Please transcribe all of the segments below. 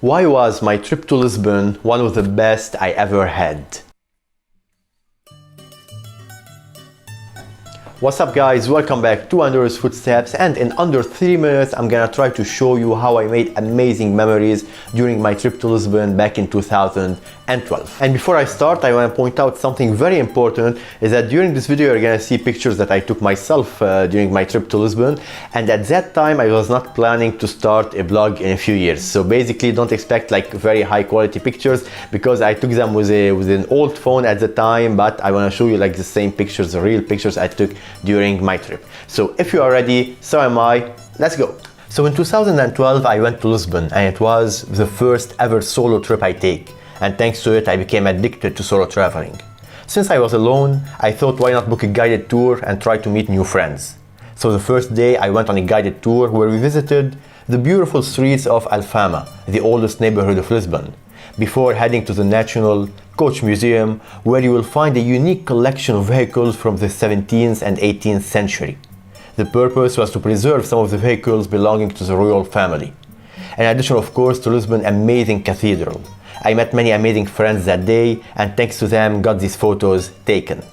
Why was my trip to Lisbon one of the best I ever had? What's up guys, welcome back to Under His Footsteps, and in under 3 minutes I'm gonna try to show you how I made amazing memories during my trip to Lisbon back in 2012. And before I start, I want to point out something very important, is that during this video you're gonna see pictures that I took myself during my trip to Lisbon, and at that time I was not planning to start a vlog in a few years. So basically don't expect like very high quality pictures, because I took them with an old phone at the time, but I want to show you like the same pictures, the real pictures I took during my trip. So if you are ready, so am I. Let's go. So in 2012 I went to Lisbon, and it was the first ever solo trip I take, and thanks to it I became addicted to solo traveling. Since I was alone, I thought why not book a guided tour and try to meet new friends. So the first day I went on a guided tour where we visited the beautiful streets of Alfama, the oldest neighborhood of Lisbon, before heading to the National Coach Museum, where you will find a unique collection of vehicles from the 17th and 18th century. The purpose was to preserve some of the vehicles belonging to the royal family. In addition, of course, to Lisbon's amazing cathedral. I met many amazing friends that day, and thanks to them got these photos taken.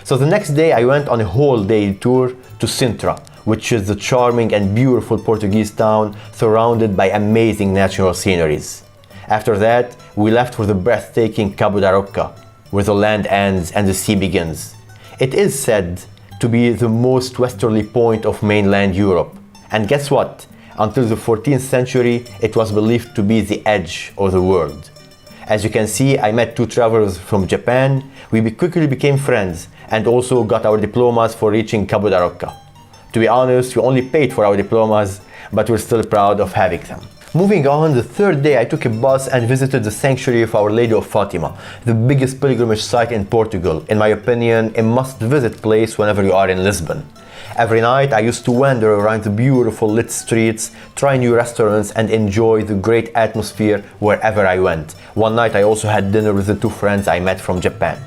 So the next day I went on a whole day tour to Sintra, which is the charming and beautiful Portuguese town surrounded by amazing natural sceneries. After that, we left for the breathtaking Cabo da Roca, where the land ends and the sea begins. It is said to be the most westerly point of mainland Europe. And guess what? Until the 14th century, it was believed to be the edge of the world. As you can see, I met 2 travelers from Japan. We quickly became friends and also got our diplomas for reaching Cabo da Roca. To be honest, we only paid for our diplomas, but we're still proud of having them. Moving on, the third day I took a bus and visited the sanctuary of Our Lady of Fatima, the biggest pilgrimage site in Portugal. In my opinion, a must-visit place whenever you are in Lisbon. Every night I used to wander around the beautiful lit streets, try new restaurants, and enjoy the great atmosphere wherever I went. One night I also had dinner with the 2 friends I met from Japan.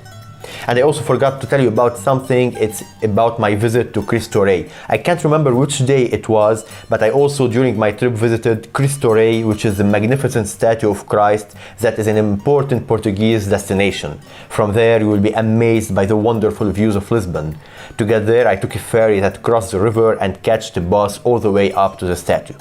And I also forgot to tell you about something. It's about my visit to Cristo Rei. I can't remember which day it was, but I also during my trip visited Cristo Rei, which is the magnificent statue of Christ that is an important Portuguese destination. From there you will be amazed by the wonderful views of Lisbon. To get there I took a ferry that crossed the river and catched the bus all the way up to the statue.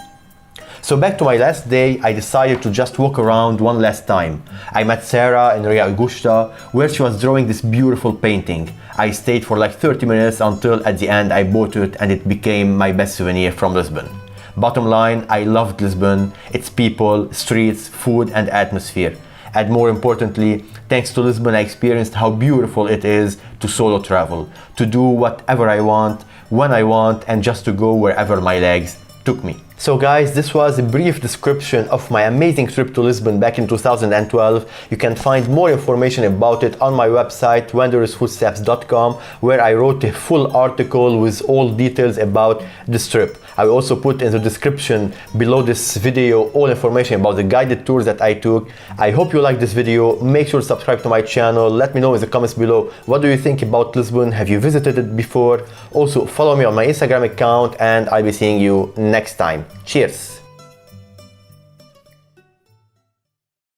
So back to my last day, I decided to just walk around one last time. I met Sarah in Ria Augusta, where she was drawing this beautiful painting. I stayed for like 30 minutes until at the end I bought it, and it became my best souvenir from Lisbon. Bottom line, I loved Lisbon, its people, streets, food and atmosphere. And more importantly, thanks to Lisbon I experienced how beautiful it is to solo travel, to do whatever I want, when I want, and just to go wherever my legs took me. So guys, this was a brief description of my amazing trip to Lisbon back in 2012. You can find more information about it on my website wanderersfootsteps.com, where I wrote a full article with all details about this trip. I will also put in the description below this video all information about the guided tours that I took. I hope you like this video. Make sure to subscribe to my channel. Let me know in the comments below, what do you think about Lisbon? Have you visited it before? Also follow me on my Instagram account, and I'll be seeing you next time. Cheers!